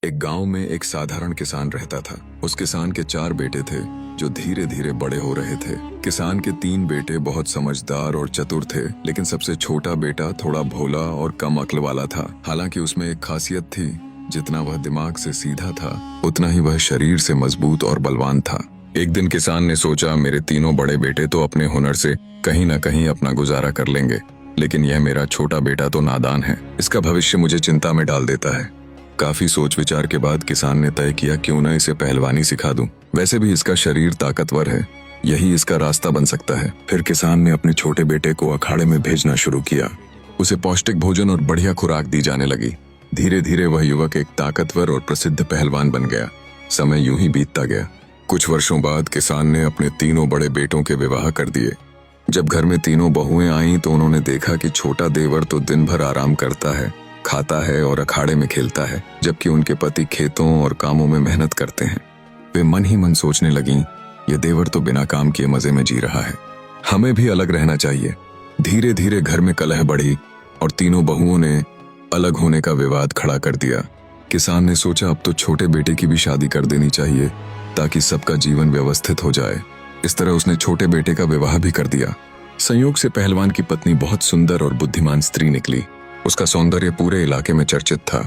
एक गांव में एक साधारण किसान रहता था। उस किसान के 4 बेटे थे जो धीरे धीरे बड़े हो रहे थे। किसान के 3 बेटे बहुत समझदार और चतुर थे, लेकिन सबसे छोटा बेटा थोड़ा भोला और कम अक्ल वाला था। हालांकि उसमें एक खासियत थी, जितना वह दिमाग से सीधा था उतना ही वह शरीर से मजबूत और बलवान था। एक दिन किसान ने सोचा, मेरे तीनों बड़े बेटे तो अपने हुनर से कहीं न कहीं अपना गुजारा कर लेंगे, लेकिन यह मेरा छोटा बेटा तो नादान है। इसका भविष्य मुझे चिंता में डाल देता है। काफी सोच विचार के बाद किसान ने तय किया, क्यों न इसे पहलवानी सिखा दूं। वैसे भी इसका शरीर ताकतवर है, यही इसका रास्ता बन सकता है। फिर किसान ने अपने छोटे बेटे को अखाड़े में भेजना शुरू किया। उसे पौष्टिक भोजन और बढ़िया खुराक दी जाने लगी। धीरे धीरे वह युवक एक ताकतवर और प्रसिद्ध पहलवान बन गया। समय यूं ही बीतता गया। कुछ वर्षों बाद किसान ने अपने तीनों बड़े बेटों के विवाह कर दिए। जब घर में तीनों बहुएं आईं तो उन्होंने देखा कि छोटा देवर तो दिन भर आराम करता है, खाता है और अखाड़े में खेलता है, जबकि उनके पति खेतों और कामों में मेहनत करते हैं। वे मन ही मन सोचने लगीं, ये देवर तो बिना काम किए मजे में जी रहा है, हमें भी अलग रहना चाहिए। धीरे धीरे घर में कलह बढ़ी और तीनों बहुओं ने अलग होने का विवाद खड़ा कर दिया। किसान ने सोचा, अब तो छोटे बेटे की भी शादी कर देनी चाहिए ताकि सबका जीवन व्यवस्थित हो जाए। इस तरह उसने छोटे बेटे का विवाह भी कर दिया। संयोग से पहलवान की पत्नी बहुत सुंदर और बुद्धिमान स्त्री निकली। उसका सौंदर्य पूरे इलाके में चर्चित था।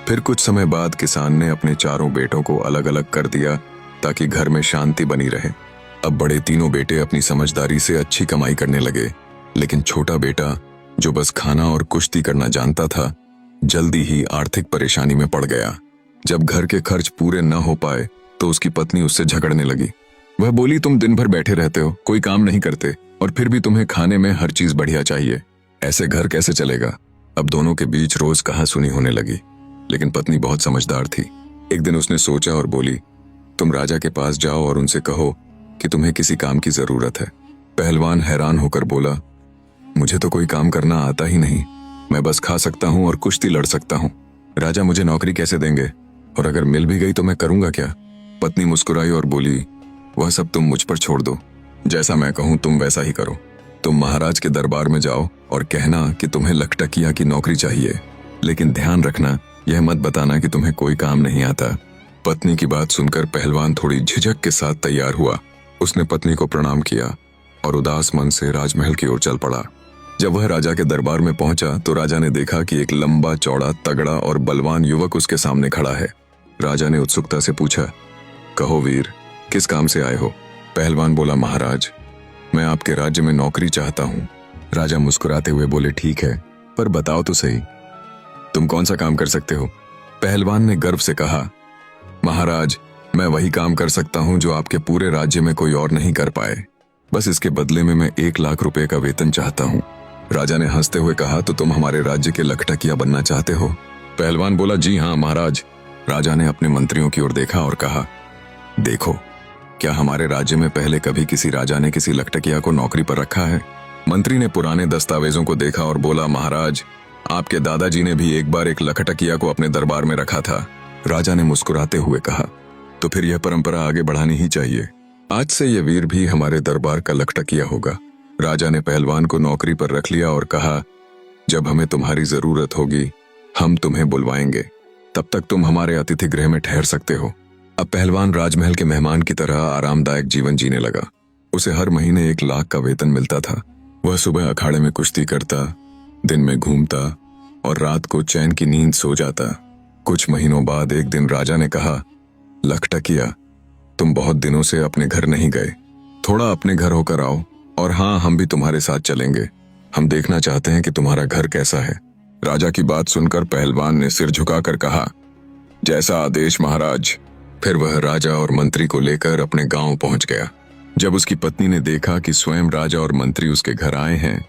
फिर कुछ समय बाद किसान ने अपने चारों बेटों को अलग अलग कर दिया ताकि घर में शांति बनी रहे। अब बड़े तीनों बेटे अपनी समझदारी से अच्छी कमाई करने लगे, लेकिन छोटा बेटा जो बस खाना और कुश्ती करना जानता था, जल्दी ही आर्थिक परेशानी में पड़ गया। जब घर के खर्च पूरे न हो पाए तो उसकी पत्नी उससे झगड़ने लगी। वह बोली, तुम दिन भर बैठे रहते हो, कोई काम नहीं करते, और फिर भी तुम्हें खाने में हर चीज बढ़िया चाहिए। ऐसे घर कैसे चलेगा। अब दोनों के बीच रोज कहासुनी होने लगी, लेकिन पत्नी बहुत समझदार थी। एक दिन उसने सोचा और बोली, तुम राजा के पास जाओ और उनसे कहो कि तुम्हें किसी काम की जरूरत है। पहलवान हैरान होकर बोला, मुझे तो कोई काम करना आता ही नहीं, मैं बस खा सकता हूँ और कुश्ती लड़ सकता हूँ। राजा मुझे नौकरी कैसे देंगे, और अगर मिल भी गई तो मैं करूंगा क्या। पत्नी मुस्कुराई और बोली, वह सब तुम मुझ पर छोड़ दो, जैसा मैं कहूँ तुम वैसा ही करो। तुम महाराज के दरबार में जाओ और कहना कि तुम्हें लखटकिया की नौकरी चाहिए, लेकिन ध्यान रखना, यह मत बताना कि तुम्हें कोई काम नहीं आता। पत्नी की बात सुनकर पहलवान थोड़ी झिझक के साथ तैयार हुआ। उसने पत्नी को प्रणाम किया और उदास मन से राजमहल की ओर चल पड़ा। जब वह राजा के दरबार में पहुंचा तो राजा ने देखा कि एक लंबा चौड़ा तगड़ा और बलवान युवक उसके सामने खड़ा है। राजा ने उत्सुकता से पूछा, कहो वीर, किस काम से आए हो। पहलवान बोला, महाराज, मैं आपके राज्य में नौकरी चाहता हूँ। राजा मुस्कुराते हुए बोले, ठीक है, पर बताओ तो सही, तुम कौन सा काम कर सकते हो। पहलवान ने गर्व से कहा, महाराज, मैं वही काम कर सकता हूँ जो आपके पूरे राज्य में कोई और नहीं कर पाए। बस इसके बदले में मैं 1 लाख रुपए का वेतन चाहता हूँ। राजा ने हंसते हुए कहा, तो तुम हमारे राज्य के लखटकिया बनना चाहते हो। पहलवान बोला, जी हाँ महाराज। राजा ने अपने मंत्रियों की ओर देखा और कहा, देखो, क्या हमारे राज्य में पहले कभी किसी राजा ने किसी लखटकिया को नौकरी पर रखा है। मंत्री ने पुराने दस्तावेजों को देखा और बोला, महाराज, आपके दादाजी ने भी एक बार एक लखटकिया को अपने दरबार में रखा था। राजा ने मुस्कुराते हुए कहा, तो फिर यह परंपरा आगे बढ़ानी ही चाहिए। आज से यह वीर भी हमारे दरबार का लखटकिया होगा। राजा ने पहलवान को नौकरी पर रख लिया और कहा, जब हमें तुम्हारी जरूरत होगी हम तुम्हें बुलवाएंगे, तब तक तुम हमारे अतिथि गृह में ठहर सकते हो। अब पहलवान राजमहल के मेहमान की तरह आरामदायक जीवन जीने लगा। उसे हर महीने 1 लाख का वेतन मिलता था। वह सुबह अखाड़े में कुश्ती करता, दिन में घूमता और रात को चैन की नींद सो जाता। कुछ महीनों बाद एक दिन राजा ने कहा, लखटकिया, तुम बहुत दिनों से अपने घर नहीं गए, थोड़ा अपने घर होकर आओ, और हाँ, हम भी तुम्हारे साथ चलेंगे। हम देखना चाहते हैं कि तुम्हारा घर कैसा है। राजा की बात सुनकर पहलवान ने सिर झुकाकर कहा, जैसा आदेश महाराज। फिर वह राजा और मंत्री को लेकर अपने गांव पहुंच गया। जब उसकी पत्नी ने देखा कि स्वयं राजा और मंत्री उसके घर आए हैं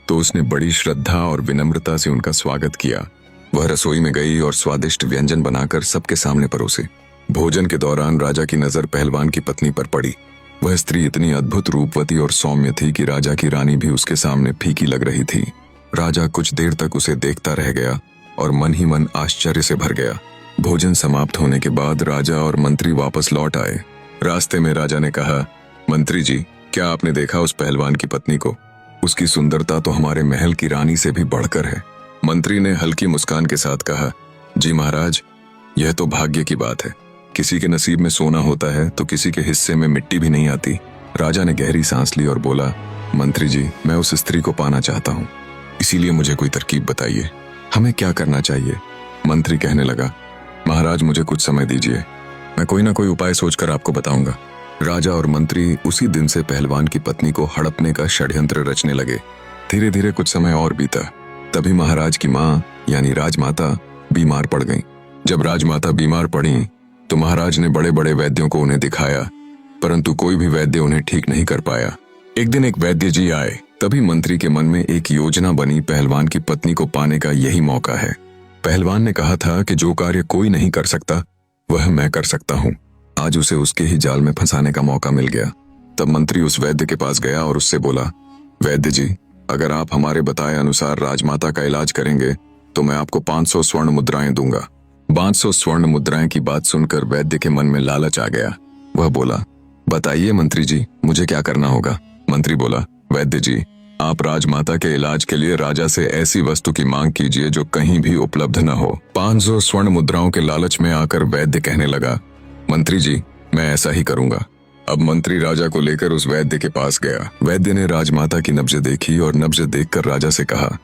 तो उसने बड़ी श्रद्धा और विनम्रता से उनका स्वागत किया। वह रसोई में गई और स्वादिष्ट व्यंजन बनाकर सबके सामने परोसे। भोजन के दौरान राजा की नजर पहलवान की पत्नी पर पड़ी। वह स्त्री इतनी अद्भुत रूपवती और सौम्य थी कि राजा की रानी भी उसके सामने फीकी लग रही थी। राजा कुछ देर तक उसे देखता रह गया और मन ही मन आश्चर्य से भर गया। भोजन समाप्त होने के बाद राजा और मंत्री वापस लौट आए। रास्ते में राजा ने कहा, मंत्री जी, क्या आपने देखा उस पहलवान की पत्नी को। उसकी सुंदरता तो हमारे महल की रानी से भी बढ़कर है। मंत्री ने हल्की मुस्कान के साथ कहा, जी महाराज, यह तो भाग्य की बात है। किसी के नसीब में सोना होता है तो किसी के हिस्से में मिट्टी भी नहीं आती। राजा ने गहरी सांस ली और बोला, मंत्री जी, मैं उस स्त्री को पाना चाहता हूँ, इसीलिए मुझे कोई तरकीब बताइए। हमें क्या करना चाहिए? मंत्री कहने लगा, महाराज मुझे कुछ समय दीजिए, मैं कोई ना कोई उपाय सोचकर आपको बताऊंगा। राजा और मंत्री उसी दिन से पहलवान की पत्नी को हड़पने का षड्यंत्र रचने लगे। धीरे धीरे कुछ समय और बीता। तभी महाराज की माँ यानी राजमाता बीमार पड़ गईं। जब राजमाता बीमार पड़ी तो महाराज ने बड़े बड़े वैद्यों को उन्हें दिखाया, परंतु कोई भी वैद्य उन्हें ठीक नहीं कर पाया। एक दिन एक वैद्य जी आए। तभी मंत्री के मन में एक योजना बनी, पहलवान की पत्नी को पाने का यही मौका है। पहलवान ने कहा था कि जो कार्य कोई नहीं कर सकता वह मैं कर सकता हूँ। आज उसे उसके ही जाल में फंसाने का मौका मिल गया। तब मंत्री उस वैद्य के पास गया और उससे बोला, वैद्य जी, अगर आप हमारे बताए अनुसार राजमाता का इलाज करेंगे तो मैं आपको 500 स्वर्ण मुद्राएं दूंगा। 500 स्वर्ण मुद्राएं की बात सुनकर वैद्य के मन में लालच आ गया। वह बोला, बताइए मंत्री जी, मुझे क्या करना होगा? मंत्री बोला, वैद्य जी, आप राजमाता के इलाज के लिए राजा से ऐसी वस्तु की मांग कीजिए जो कहीं भी उपलब्ध न हो। 500 स्वर्ण मुद्राओं के लालच में आकर वैद्य कहने लगा, मंत्री जी, मैं ऐसा ही करूंगा। अब मंत्री राजा को लेकर उस वैद्य के पास गया। वैद्य ने राजमाता की नब्ज देखी और नब्ज देखकर राजा से कहा,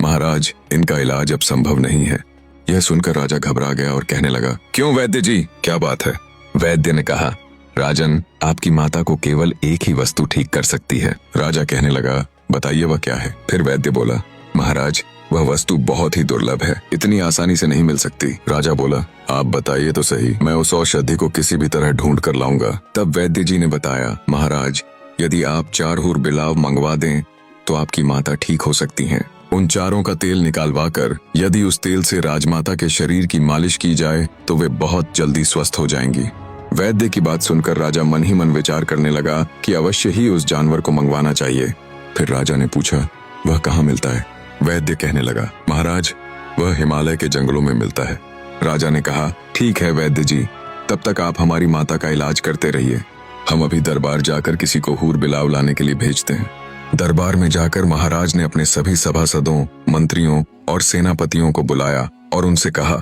महाराज, इनका इलाज अब संभव नहीं है। यह सुनकर राजा घबरा गया और कहने लगा, क्यों वैद्य जी, क्या बात है? वैद्य ने कहा, राजन, आपकी माता को केवल एक ही वस्तु ठीक कर सकती है। राजा कहने लगा, बताइए वह क्या है? फिर वैद्य बोला, महाराज, वह वस्तु बहुत ही दुर्लभ है, इतनी आसानी से नहीं मिल सकती। राजा बोला, आप बताइए तो सही, मैं उस औषधि को किसी भी तरह ढूंढ कर लाऊंगा। तब वैद्य जी ने बताया, महाराज, यदि आप 4 हूर बिलाव मंगवा दें तो आपकी माता ठीक हो सकती हैं। उन चारों का तेल निकालवा कर यदि उस तेल से राजमाता के शरीर की मालिश की जाए तो वे बहुत जल्दी स्वस्थ हो जाएंगी। वैद्य की बात सुनकर राजा मन ही मन विचार करने लगा कि अवश्य ही उस जानवर को मंगवाना चाहिए। फिर राजा ने पूछा, वह कहाँ मिलता है? वैद्य कहने लगा, महाराज, वह हिमालय के जंगलों में मिलता है। राजा ने कहा, ठीक है वैद्य जी, तब तक आप हमारी माता का इलाज करते रहिए। हम अभी दरबार जाकर किसी को हूर बिलाव लाने के लिए भेजते हैं। दरबार में जाकर महाराज ने अपने सभी सभासदों, मंत्रियों और सेनापतियों को बुलाया और उनसे कहा,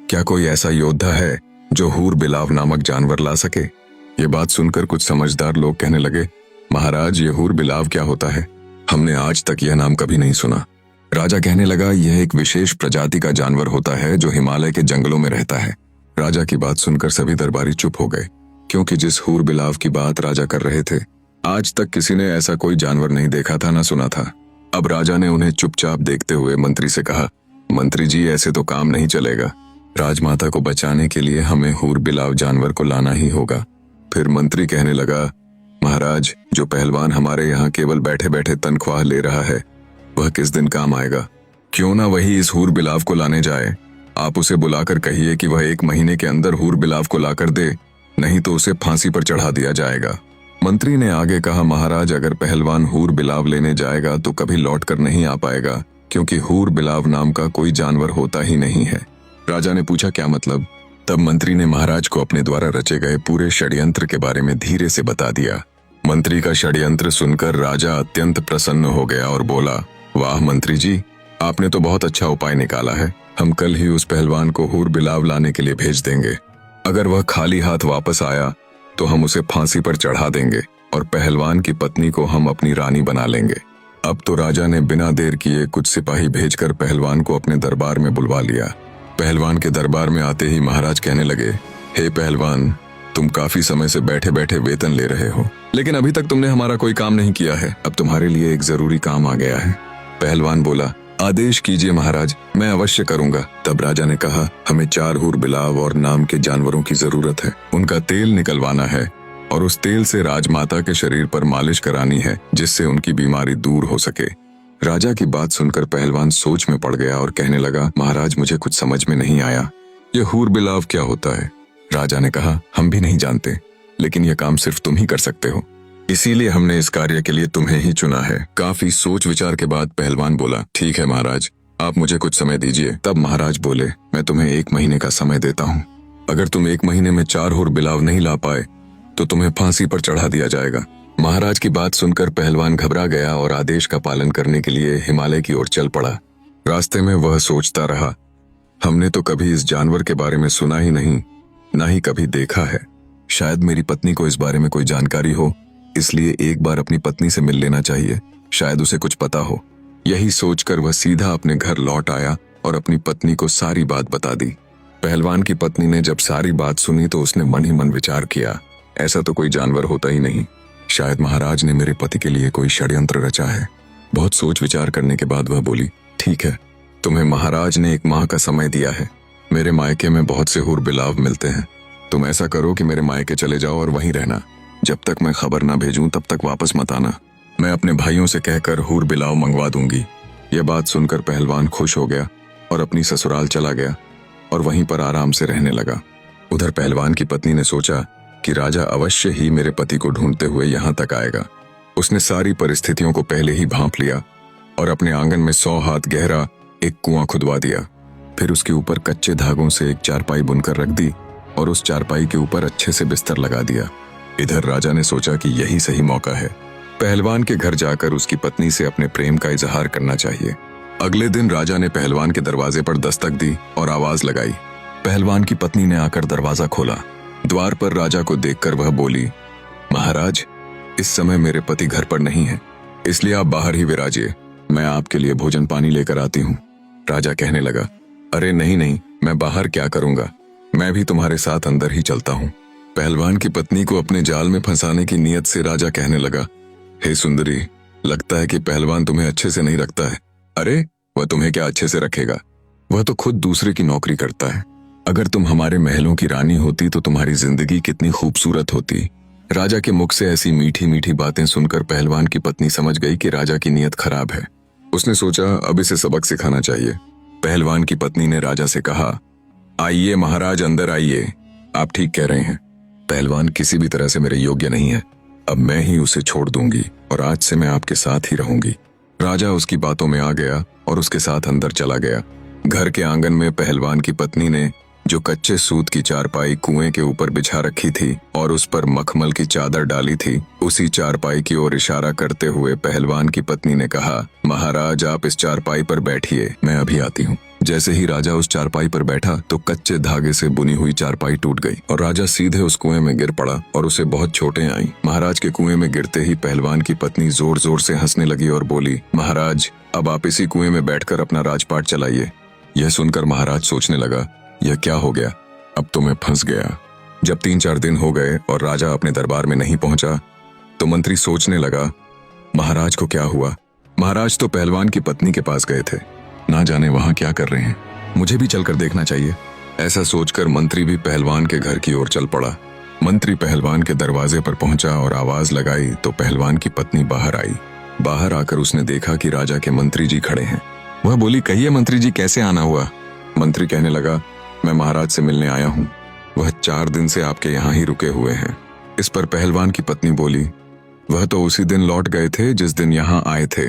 क्या कोई ऐसा योद्धा है जो हूर बिलाव नामक जानवर ला सके? ये बात सुनकर कुछ समझदार लोग कहने लगे, महाराज, ये हूर बिलाव क्या होता है? हमने आज तक यह नाम कभी नहीं सुना। राजा कहने लगा, यह एक विशेष प्रजाति का जानवर होता है जो हिमालय के जंगलों में रहता है। राजा की बात सुनकर सभी दरबारी चुप हो गए, क्योंकि जिस हूर बिलाव की बात राजा कर रहे थे, आज तक किसी ने ऐसा कोई जानवर नहीं देखा था, न सुना था। अब राजा ने उन्हें चुपचाप देखते हुए मंत्री से कहा, मंत्री जी, ऐसे तो काम नहीं चलेगा। राजमाता को बचाने के लिए हमें हूर बिलाव जानवर को लाना ही होगा। फिर मंत्री कहने लगा, महाराज, जो पहलवान हमारे यहाँ केवल बैठे बैठे तनख्वाह ले रहा है, वह किस दिन काम आएगा? क्यों ना वही इस हूर बिलाव को लाने जाए। आप उसे बुलाकर कहिए कि वह 1 महीने के अंदर हूर बिलाव को लाकर दे, नहीं तो उसे फांसी पर चढ़ा दिया जाएगा। मंत्री ने आगे कहा, महाराज, अगर पहलवान हूर बिलाव लेने जाएगा तो कभी लौट कर नहीं आ पाएगा, क्योंकि हूर बिलाव नाम का कोई जानवर होता ही नहीं है। राजा ने पूछा, क्या मतलब? तब मंत्री ने महाराज को अपने द्वारा रचे गए पूरे षड्यंत्र के बारे में धीरे से बता दिया। मंत्री का षड्यंत्र सुनकर राजा अत्यंत प्रसन्न हो गया और बोला, वाह मंत्री जी, आपने तो बहुत अच्छा उपाय निकाला है। हम कल ही उस पहलवान को हूर बिलाव लाने के लिए भेज देंगे। अगर वह खाली हाथ वापस आया तो हम उसे फांसी पर चढ़ा देंगे और पहलवान की पत्नी को हम अपनी रानी बना लेंगे। अब तो राजा ने बिना देर किए कुछ सिपाही भेजकर पहलवान को अपने दरबार में बुलवा लिया। पहलवान के दरबार में आते ही महाराज कहने लगे, हे पहलवान, तुम काफी समय से बैठे बैठे वेतन ले रहे हो, लेकिन अभी तक तुमने हमारा कोई काम नहीं किया है। अब तुम्हारे लिए एक जरूरी काम आ गया है। पहलवान बोला, आदेश कीजिए महाराज, मैं अवश्य करूंगा। तब राजा ने कहा, हमें 4 हूर बिलाव और नाम के जानवरों की जरूरत है। उनका तेल निकलवाना है और उस तेल से राजमाता के शरीर पर मालिश करानी है, जिससे उनकी बीमारी दूर हो सके। राजा की बात सुनकर पहलवान सोच में पड़ गया और कहने लगा, महाराज, मुझे कुछ समझ में नहीं आया, यह हूर बिलाव क्या होता है? राजा ने कहा, हम भी नहीं जानते, लेकिन यह काम सिर्फ तुम ही कर सकते हो, इसीलिए हमने इस कार्य के लिए तुम्हें ही चुना है। काफी सोच विचार के बाद पहलवान बोला, ठीक है महाराज, आप मुझे कुछ समय दीजिए। तब महाराज बोले, मैं तुम्हें 1 महीने का समय देता हूँ। अगर तुम 1 महीने में 4 हूर बिलाव नहीं ला पाए तो तुम्हें फांसी पर चढ़ा दिया जाएगा। महाराज की बात सुनकर पहलवान घबरा गया और आदेश का पालन करने के लिए हिमालय की ओर चल पड़ा। रास्ते में वह सोचता रहा, हमने तो कभी इस जानवर के बारे में सुना ही नहीं, ना ही कभी देखा है। शायद मेरी पत्नी को इस बारे में कोई जानकारी हो, इसलिए एक बार अपनी पत्नी से मिल लेना चाहिए, शायद उसे कुछ पता हो। यही सोचकर वह सीधा अपने घर लौट आया और अपनी पत्नी को सारी बात बता दी। पहलवान की पत्नी ने जब सारी बात सुनी तो उसने मन ही मन विचार किया, ऐसा तो कोई जानवर होता ही नहीं, शायद महाराज ने मेरे पति के लिए कोई षड्यंत्र रचा है। बहुत सोच विचार करने के बाद वह बोली, ठीक है, तुम्हें महाराज ने 1 माह का समय दिया है। मेरे मायके में बहुत से हूर बिलाव मिलते हैं। तुम ऐसा करो कि मेरे मायके चले जाओ और वहीं रहना। जब तक मैं खबर ना भेजूं तब तक वापस मत आना। मैं अपने भाइयों से कहकर हूर बिलाव मंगवा दूंगी। यह बात सुनकर पहलवान खुश हो गया और अपनी ससुराल चला गया और वहीं पर आराम से रहने लगा। उधर पहलवान की पत्नी ने सोचा कि राजा अवश्य ही मेरे पति को ढूंढते हुए यहाँ तक आएगा। उसने सारी परिस्थितियों को पहले ही भांप लिया और अपने आंगन में 100 हाथ गहरा एक कुआं खुदवा दिया। फिर उसके ऊपर कच्चे धागों से एक चारपाई बुनकर रख दी और उस चारपाई के ऊपर अच्छे से बिस्तर लगा दिया। इधर राजा ने सोचा कि यही सही मौका है, पहलवान के घर जाकर उसकी पत्नी से अपने प्रेम का इजहार करना चाहिए। अगले दिन राजा ने पहलवान के दरवाजे पर दस्तक दी और आवाज लगाई। पहलवान की पत्नी ने आकर दरवाजा खोला। द्वार पर राजा को देखकर वह बोली, महाराज, इस समय मेरे पति घर पर नहीं है, इसलिए आप बाहर ही विराजिए, मैं आपके लिए भोजन पानी लेकर आती हूँ। राजा कहने लगा, अरे नहीं नहीं, मैं बाहर क्या करूंगा, मैं भी तुम्हारे साथ अंदर ही चलता हूँ। पहलवान की पत्नी को अपने जाल में फंसाने की नीयत से राजा कहने लगा, हे सुंदरी, लगता है कि पहलवान तुम्हें अच्छे से नहीं रखता है। अरे वह तुम्हें क्या अच्छे से रखेगा, वह तो खुद दूसरे की नौकरी करता है। अगर तुम हमारे महलों की रानी होती तो तुम्हारी जिंदगी कितनी खूबसूरत होती। राजा के मुख से ऐसी मीठी मीठी बातें सुनकर पहलवान की पत्नी समझ गई कि राजा की नीयत खराब है। उसने सोचा अब इसे सबक सिखाना चाहिए। पहलवान की पत्नी ने राजा से कहा, आइए महाराज, अंदर आइए, आप ठीक कह रहे हैं, पहलवान किसी भी तरह से मेरे योग्य नहीं है। अब मैं ही उसे छोड़ दूंगी और आज से मैं आपके साथ ही रहूंगी। राजा उसकी बातों में आ गया और उसके साथ अंदर चला गया। घर के आंगन में पहलवान की पत्नी ने जो कच्चे सूत की चारपाई कुएं के ऊपर बिछा रखी थी और उस पर मखमल की चादर डाली थी, उसी चारपाई की ओर इशारा करते हुए पहलवान की पत्नी ने कहा, महाराज आप इस चारपाई पर बैठिए, मैं अभी आती हूँ। जैसे ही राजा उस चारपाई पर बैठा तो कच्चे धागे से बुनी हुई चारपाई टूट गई और राजा सीधे उस कुएं में गिर पड़ा और उसे बहुत चोटें आईं। महाराज के कुएं में गिरते ही पहलवान की पत्नी जोर जोर से हंसने लगी और बोली, महाराज अब आप इसी कुएं में बैठकर अपना राजपाट चलाइए। यह सुनकर महाराज सोचने लगा, यह क्या हो गया, अब तो मैं फंस गया। जब 3-4 दिन हो गए और राजा अपने दरबार में नहीं पहुंचा तो मंत्री सोचने लगा, महाराज को क्या हुआ। महाराज तो पहलवान की पत्नी के पास गए थे, ना जाने वहां क्या कर रहे हैं, मुझे भी चलकर देखना चाहिए। ऐसा सोचकर मंत्री भी पहलवान के घर की ओर चल पड़ा। मंत्री पहलवान के दरवाजे पर पहुंचा और आवाज लगाई तो पहलवान की पत्नी बाहर आई। बाहर आकर उसने देखा कि राजा के मंत्री जी खड़े हैं। वह बोली, कहिए मंत्री जी, कैसे आना हुआ। मंत्री कहने लगा, मैं महाराज से मिलने आया हूँ, वह 4 दिन से आपके यहाँ ही रुके हुए हैं। इस पर पहलवान की पत्नी बोली, वह तो उसी दिन लौट गए थे जिस दिन यहाँ आए थे।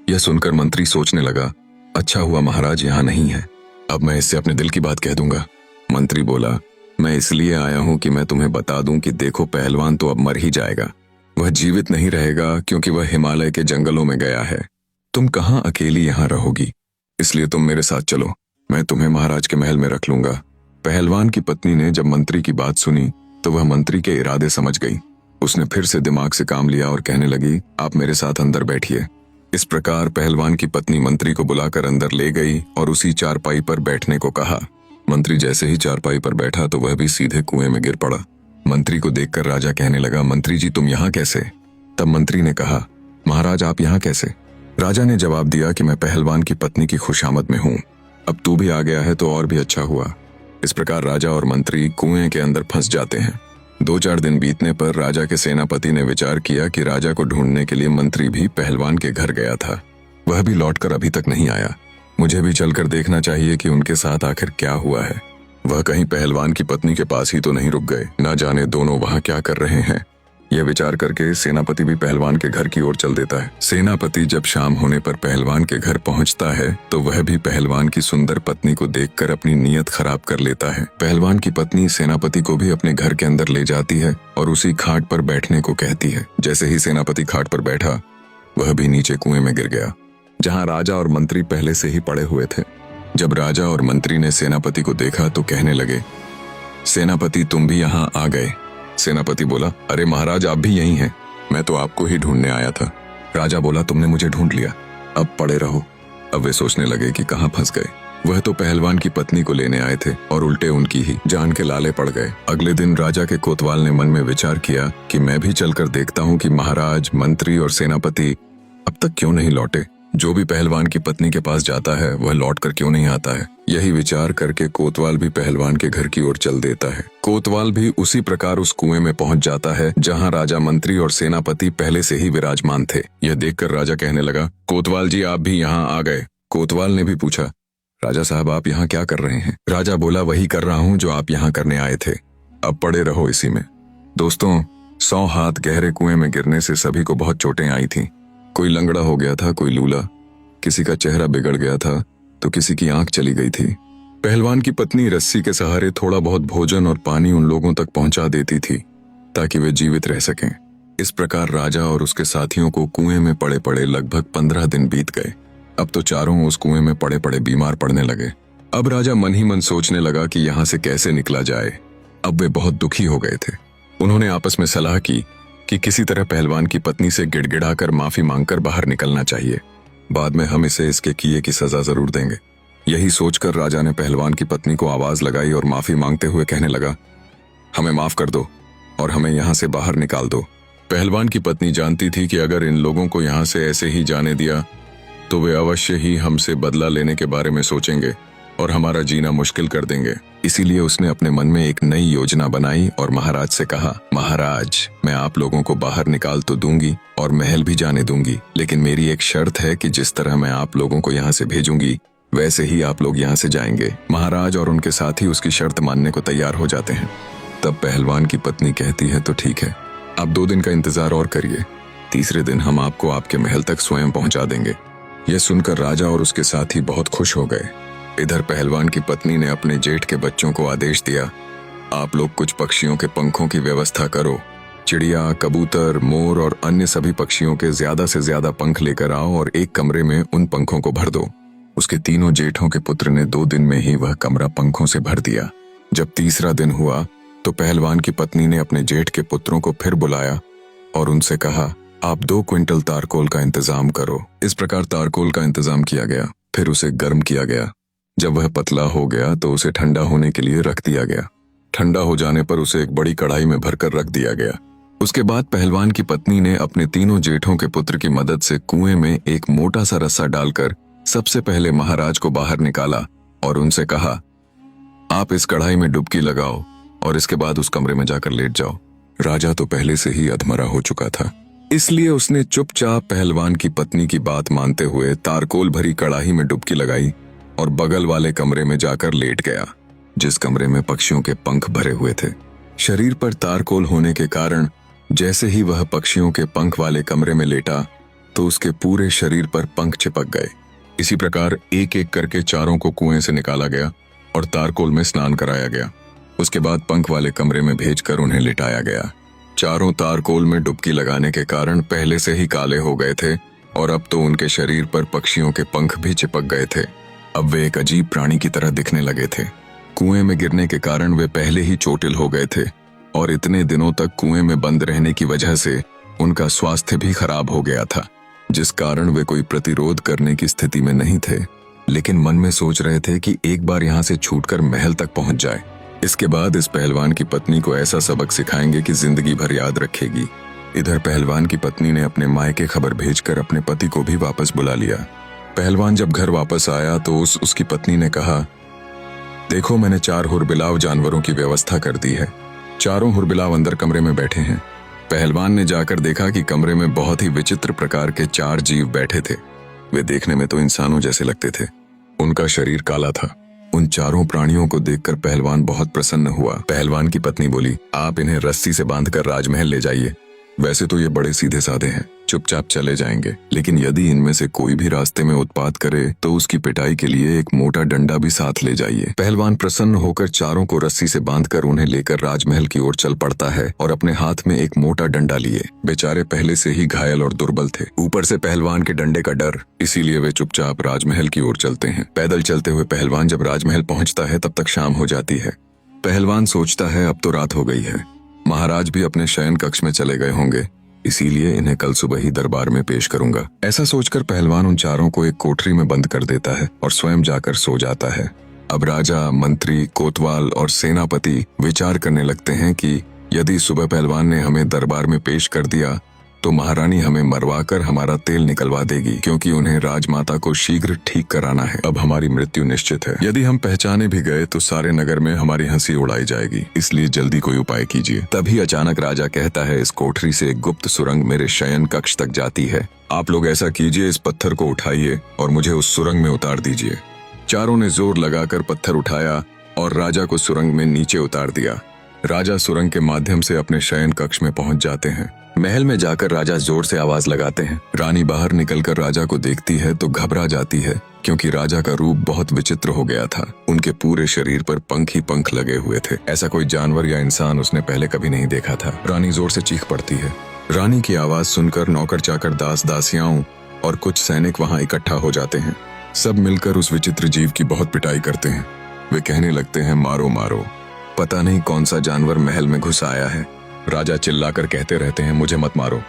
यह सुनकर मंत्री सोचने लगा, अच्छा हुआ महाराज यहाँ नहीं है, अब मैं इससे अपने दिल की बात कह दूंगा। मंत्री बोला, मैं इसलिए आया हूँ कि मैं तुम्हें बता दूं कि देखो पहलवान तो अब मर ही जाएगा, वह जीवित नहीं रहेगा क्योंकि वह हिमालय के जंगलों में गया है। तुम कहाँ अकेली यहाँ रहोगी, इसलिए तुम मेरे साथ चलो, मैं तुम्हें महाराज के महल में रख लूंगा। पहलवान की पत्नी ने जब मंत्री की बात सुनी तो वह मंत्री के इरादे समझ गई। उसने फिर से दिमाग से काम लिया और कहने लगी, आप मेरे साथ अंदर बैठिए। इस प्रकार पहलवान की पत्नी मंत्री को बुलाकर अंदर ले गई और उसी चारपाई पर बैठने को कहा। मंत्री जैसे ही चारपाई पर बैठा तो वह भी सीधे कुएं में गिर पड़ा। मंत्री को देखकर राजा कहने लगा, मंत्री जी तुम यहाँ कैसे। तब मंत्री ने कहा, महाराज आप यहाँ कैसे। राजा ने जवाब दिया कि मैं पहलवान की पत्नी की खुशामद में हूँ, अब तू भी आ गया है तो और भी अच्छा हुआ। इस प्रकार राजा और मंत्री कुएं के अंदर फंस जाते हैं। 2-4 दिन बीतने पर राजा के सेनापति ने विचार किया कि राजा को ढूंढने के लिए मंत्री भी पहलवान के घर गया था, वह भी लौटकर अभी तक नहीं आया। मुझे भी चलकर देखना चाहिए कि उनके साथ आखिर क्या हुआ है। वह कहीं पहलवान की पत्नी के पास ही तो नहीं रुक गए, ना जाने दोनों वहां क्या कर रहे हैं। यह विचार करके सेनापति भी पहलवान के घर की ओर चल देता है। सेनापति जब शाम होने पर पहलवान के घर पहुंचता है तो वह भी पहलवान की सुंदर पत्नी को देखकर अपनी नीयत खराब कर लेता है। पहलवान की पत्नी सेनापति को भी अपने घर के अंदर ले जाती है और उसी खाट पर बैठने को कहती है। जैसे ही सेनापति खाट पर बैठा, वह भी नीचे कुएं में गिर गया, जहाँ राजा और मंत्री पहले से ही पड़े हुए थे। जब राजा और मंत्री ने सेनापति को देखा तो कहने लगे, सेनापति तुम भी यहाँ आ गए। सेनापति बोला, अरे महाराज आप भी यहीं हैं, मैं तो आपको ही ढूंढने आया था। राजा बोला, तुमने मुझे ढूंढ लिया, अब पड़े रहो। अब वे सोचने लगे कि कहाँ फंस गए। वह तो पहलवान की पत्नी को लेने आए थे और उल्टे उनकी ही जान के लाले पड़ गए। अगले दिन राजा के कोतवाल ने मन में विचार किया कि मैं भी चलकर देखता हूँ कि महाराज, मंत्री और सेनापति अब तक क्यों नहीं लौटे। जो भी पहलवान की पत्नी के पास जाता है वह लौट कर क्यों नहीं आता है। यही विचार करके कोतवाल भी पहलवान के घर की ओर चल देता है। कोतवाल भी उसी प्रकार उस कुएं में पहुंच जाता है जहां राजा, मंत्री और सेनापति पहले से ही विराजमान थे। यह देखकर राजा कहने लगा, कोतवाल जी आप भी यहाँ आ गए। कोतवाल ने भी पूछा, राजा साहब आप यहाँ क्या कर रहे हैं। राजा बोला, वही कर रहा हूँ जो आप यहाँ करने आए थे, अब पड़े रहो इसी में। दोस्तों, 100 हाथ गहरे कुएं में गिरने से सभी को बहुत चोटें आई थीं। कोई लंगड़ा हो गया था, कोई लूला, किसी का चेहरा बिगड़ गया था तो किसी की आंख चली गई थी। पहलवान की पत्नी रस्सी के सहारे थोड़ा बहुत भोजन और पानी उन लोगों तक पहुंचा देती थी ताकि वे जीवित रह सकें। इस प्रकार राजा और उसके साथियों को कुएं में पड़े पड़े लगभग 15 दिन बीत गए। अब तो चारों उस कुएं में पड़े पड़े बीमार पड़ने लगे। अब राजा मन ही मन सोचने लगा कि यहाँ से कैसे निकला जाए। अब वे बहुत दुखी हो गए थे। उन्होंने आपस में सलाह की कि किसी तरह पहलवान की पत्नी से गिड़गिड़ाकर माफी मांगकर बाहर निकलना चाहिए। बाद में हम इसे इसके किए की सजा जरूर देंगे। यही सोचकर राजा ने पहलवान की पत्नी को आवाज लगाई और माफी मांगते हुए कहने लगा, हमें माफ कर दो और हमें यहाँ से बाहर निकाल दो। पहलवान की पत्नी जानती थी कि अगर इन लोगों को यहाँ से ऐसे ही जाने दिया तो वे अवश्य ही हमसे बदला लेने के बारे में सोचेंगे और हमारा जीना मुश्किल कर देंगे। इसीलिए उसने अपने मन में एक नई योजना बनाई और महाराज से कहा, महाराज मैं आप लोगों को बाहर निकाल तो दूंगी और महल भी जाने दूंगी, लेकिन मेरी एक शर्त है कि जिस तरह मैं आप लोगों को यहाँ से भेजूंगी वैसे ही आप लोग यहाँ से जाएंगे। महाराज और उनके साथी उसकी शर्त मानने को तैयार हो जाते हैं। तब पहलवान की पत्नी कहती है, तो ठीक है, आप 2 दिन का इंतजार और करिए, तीसरे दिन हम आपको आपके महल तक स्वयं पहुंचा देंगे। यह सुनकर राजा और उसके साथी बहुत खुश हो गए। इधर पहलवान की पत्नी ने अपने जेठ के बच्चों को आदेश दिया, आप लोग कुछ पक्षियों के पंखों की व्यवस्था करो। चिड़िया, कबूतर, मोर और अन्य सभी पक्षियों के ज्यादा से ज्यादा पंख लेकर आओ और एक कमरे में उन पंखों को भर दो। उसके तीनों जेठों के पुत्र ने 2 दिन में ही वह कमरा पंखों से भर दिया। जब तीसरा दिन हुआ तो पहलवान की पत्नी ने अपने जेठ के पुत्रों को फिर बुलाया और उनसे कहा, आप 2 क्विंटल तारकोल का इंतजाम करो। इस प्रकार तारकोल का इंतजाम किया गया। फिर उसे गर्म किया गया। जब वह पतला हो गया तो उसे ठंडा होने के लिए रख दिया गया। ठंडा हो जाने पर उसे एक बड़ी कढ़ाई में भरकर रख दिया गया। उसके बाद पहलवान की पत्नी ने अपने तीनों जेठों के पुत्र की मदद से कुएं में एक मोटा सा रस्सा डालकर सबसे पहले महाराज को बाहर निकाला और उनसे कहा, आप इस कढ़ाई में डुबकी लगाओ और इसके बाद उस कमरे में जाकर लेट जाओ। राजा तो पहले से ही अधमरा हो चुका था, इसलिए उसने चुपचाप पहलवान की पत्नी की बात मानते हुए तारकोल भरी कढ़ाई में डुबकी लगाई और बगल वाले कमरे में जाकर लेट गया, जिस कमरे में पक्षियों के पंख भरे हुए थे। शरीर पर तारकोल होने के कारण जैसे ही वह पक्षियों के पंख वाले कमरे में लेटा तो उसके पूरे शरीर पर पंख चिपक गए। इसी प्रकार एक एक करके चारों को कुएं से निकाला गया और तारकोल में स्नान कराया गया। उसके बाद पंख वाले कमरे में भेजकर उन्हें लिटाया गया। चारों तारकोल में डुबकी लगाने के कारण पहले से ही काले हो गए थे और अब तो उनके शरीर पर पक्षियों के पंख भी चिपक गए थे। अब वे एक अजीब प्राणी की तरह दिखने लगे थे। कुएं में गिरने के कारण वे पहले ही चोटिल हो गए थे और इतने दिनों तक कुएं में बंद रहने की वजह से उनका स्वास्थ्य भी खराब हो गया था, जिस कारण वे कोई प्रतिरोध करने की स्थिति में नहीं थे। लेकिन मन में सोच रहे थे कि एक बार यहाँ से छूटकर महल तक पहुंच जाए। इसके बाद इस पहलवान की पत्नी को ऐसा सबक सिखाएंगे कि जिंदगी भर याद रखेगी। इधर पहलवान की पत्नी ने अपने मायके खबर भेजकर अपने पति को भी वापस बुला लिया। पहलवान जब घर वापस आया तो उसकी पत्नी ने कहा, देखो मैंने 4 हुरबिलाव जानवरों की व्यवस्था कर दी है। चारों हुरबिलाव अंदर कमरे में बैठे हैं। पहलवान ने जाकर देखा कि कमरे में बहुत ही विचित्र प्रकार के 4 जीव बैठे थे। वे देखने में तो इंसानों जैसे लगते थे। उनका शरीर काला था। उन चारों प्राणियों को देखकर पहलवान बहुत प्रसन्न हुआ। पहलवान की पत्नी बोली, आप इन्हें रस्सी से बांधकर राजमहल ले जाइए वैसे तो ये बड़े सीधे साधे हैं, चुपचाप चले जाएंगे, लेकिन यदि इनमें से कोई भी रास्ते में उत्पात करे तो उसकी पिटाई के लिए एक मोटा डंडा भी साथ ले जाइए। पहलवान प्रसन्न होकर चारों को रस्सी से बांधकर उन्हें लेकर राजमहल की ओर चल पड़ता है और अपने हाथ में एक मोटा डंडा लिए। बेचारे पहले से ही घायल और दुर्बल थे, ऊपर से पहलवान के डंडे का डर, इसीलिए वे चुपचाप राजमहल की ओर चलते हैं। पैदल चलते हुए पहलवान जब राजमहल पहुंचता है तब तक शाम हो जाती है। पहलवान सोचता है अब तो रात हो गई है, महाराज भी अपने शयन कक्ष में चले गए होंगे, इसीलिए इन्हें कल सुबह ही दरबार में पेश करूंगा। ऐसा सोचकर पहलवान उन चारों को एक कोठरी में बंद कर देता है और स्वयं जाकर सो जाता है। अब राजा, मंत्री, कोतवाल और सेनापति विचार करने लगते हैं कि यदि सुबह पहलवान ने हमें दरबार में पेश कर दिया तो महारानी हमें मरवाकर हमारा तेल निकलवा देगी, क्योंकि उन्हें राजमाता को शीघ्र ठीक कराना है। अब हमारी मृत्यु निश्चित है। यदि हम पहचाने भी गए तो सारे नगर में हमारी हंसी उड़ाई जाएगी, इसलिए जल्दी कोई उपाय कीजिए। तभी अचानक राजा कहता है, इस कोठरी से एक गुप्त सुरंग मेरे शयन कक्ष तक जाती है। आप लोग ऐसा कीजिए, इस पत्थर को उठाइए और मुझे उस सुरंग में उतार दीजिए। चारों ने जोर लगाकर पत्थर उठाया और राजा को सुरंग में नीचे उतार दिया। राजा सुरंग के माध्यम से अपने शयन कक्ष में पहुंच जाते हैं। महल में जाकर राजा जोर से आवाज लगाते हैं। रानी बाहर निकलकर राजा को देखती है तो घबरा जाती है, क्योंकि राजा का रूप बहुत विचित्र हो गया था। उनके पूरे शरीर पर पंख ही पंख लगे हुए थे। ऐसा कोई जानवर या इंसान उसने पहले कभी नहीं देखा था। रानी जोर से चीख पड़ती है। रानी की आवाज सुनकर नौकर चाकर, दास दासियाओं और कुछ सैनिक वहां इकट्ठा हो जाते हैं। सब मिलकर उस विचित्र जीव की बहुत पिटाई करते हैं। वे कहने लगते हैं, मारो मारो, पता नहीं कौन सा जानवर महल में घुस आया है। राजा चिल्लाकर कहते रहते हैं, मुझे मत मारो,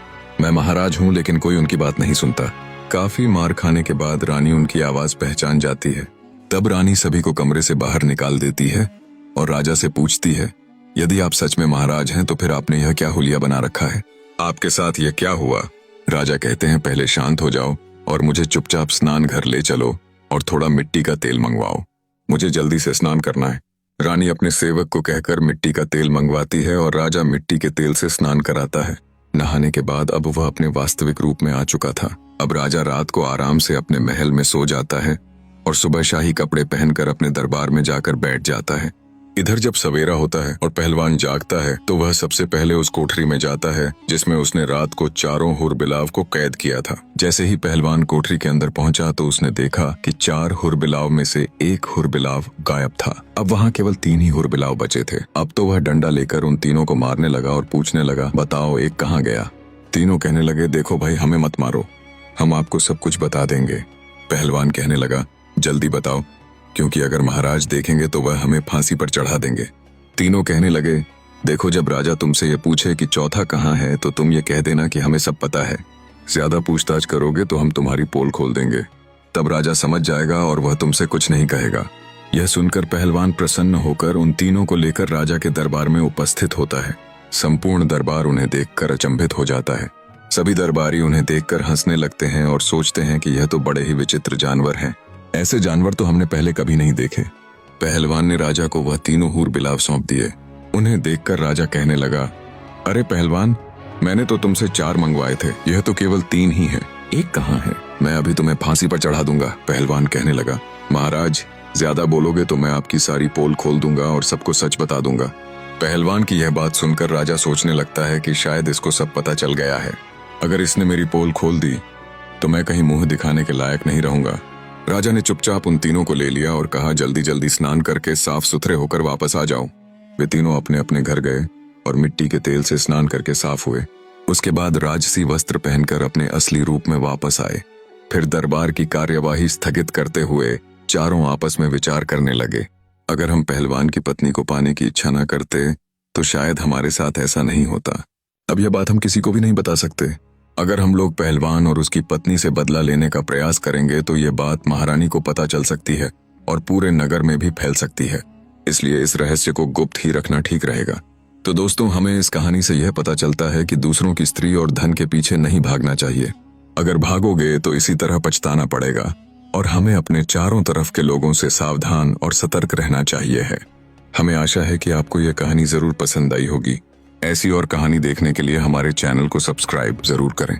मैं महाराज हूं, लेकिन कोई उनकी बात नहीं सुनता। काफी मार खाने के बाद रानी उनकी आवाज पहचान जाती है। तब रानी सभी को कमरे से बाहर निकाल देती है और राजा से पूछती है, यदि आप सच में महाराज हैं तो फिर आपने यह क्या हुलिया बना रखा है? आपके साथ यह क्या हुआ? राजा कहते हैं, पहले शांत हो जाओ और मुझे चुपचाप स्नान घर ले चलो और थोड़ा मिट्टी का तेल मंगवाओ, मुझे जल्दी से स्नान करना है। रानी अपने सेवक को कहकर मिट्टी का तेल मंगवाती है और राजा मिट्टी के तेल से स्नान कराता है। नहाने के बाद अब वह अपने वास्तविक रूप में आ चुका था। अब राजा रात को आराम से अपने महल में सो जाता है और सुबह शाही कपड़े पहनकर अपने दरबार में जाकर बैठ जाता है। इधर जब सवेरा होता है और पहलवान जागता है तो वह सबसे पहले उस कोठरी में जाता है जिसमें उसने रात को चारों हुरबिलाव को कैद किया था। जैसे ही पहलवान कोठरी के अंदर पहुंचा तो उसने देखा कि 4 हुरबिलाव में से एक हुरबिलाव गायब था। अब वहां केवल 3 ही हुरबिलाव बचे थे। अब तो वह डंडा लेकर उन तीनों को मारने लगा और पूछने लगा, बताओ एक कहाँ गया? तीनों कहने लगे, देखो भाई, हमें मत मारो, हम आपको सब कुछ बता देंगे। पहलवान कहने लगा, जल्दी बताओ, क्योंकि अगर महाराज देखेंगे तो वह हमें फांसी पर चढ़ा देंगे। तीनों कहने लगे, देखो, जब राजा तुमसे ये पूछे कि चौथा कहाँ है तो तुम ये कह देना कि हमें सब पता है। ज्यादा पूछताछ करोगे तो हम तुम्हारी पोल खोल देंगे, तब राजा समझ जाएगा और वह तुमसे कुछ नहीं कहेगा। यह सुनकर पहलवान प्रसन्न होकर उन तीनों को लेकर राजा के दरबार में उपस्थित होता है। संपूर्ण दरबार उन्हें देखकर अचंभित हो जाता है। सभी दरबारी उन्हें देखकर हंसने लगते हैं और सोचते हैं कि यह तो बड़े ही विचित्र जानवर हैं। ऐसे जानवर तो हमने पहले कभी नहीं देखे। पहलवान ने राजा को वह तीनों हुरबिलाव सौंप दिए। उन्हें देखकर राजा कहने लगा, अरे पहलवान, मैंने तो तुमसे 4 मंगवाए थे, यह तो केवल 3 ही है, एक कहाँ है? मैं अभी तुम्हें फांसी पर चढ़ा दूंगा। पहलवान कहने लगा, महाराज, ज्यादा बोलोगे तो मैं आपकी सारी पोल खोल दूंगा और सबको सच बता दूंगा। पहलवान की यह बात सुनकर राजा सोचने लगता है कि शायद इसको सब पता चल गया है। अगर इसने मेरी पोल खोल दी तो मैं कहीं मुंह दिखाने के लायक नहीं रहूंगा। राजा ने चुपचाप उन तीनों को ले लिया और कहा, जल्दी जल्दी स्नान करके साफ सुथरे होकर वापस आ जाओ। वे तीनों अपने अपने घर गए और मिट्टी के तेल से स्नान करके साफ हुए। उसके बाद राजसी वस्त्र पहनकर अपने असली रूप में वापस आए। फिर दरबार की कार्यवाही स्थगित करते हुए चारों आपस में विचार करने लगे, अगर हम पहलवान की पत्नी को पाने की इच्छा न करते तो शायद हमारे साथ ऐसा नहीं होता। अब यह बात हम किसी को भी नहीं बता सकते। अगर हम लोग पहलवान और उसकी पत्नी से बदला लेने का प्रयास करेंगे तो ये बात महारानी को पता चल सकती है और पूरे नगर में भी फैल सकती है, इसलिए इस रहस्य को गुप्त ही रखना ठीक रहेगा। तो दोस्तों, हमें इस कहानी से यह पता चलता है कि दूसरों की स्त्री और धन के पीछे नहीं भागना चाहिए। अगर भागोगे तो इसी तरह पछताना पड़ेगा और हमें अपने चारों तरफ के लोगों से सावधान और सतर्क रहना चाहिए है। हमें आशा है कि आपको यह कहानी जरूर पसंद आई होगी। ऐसी और कहानी देखने के लिए हमारे चैनल को सब्सक्राइब जरूर करें।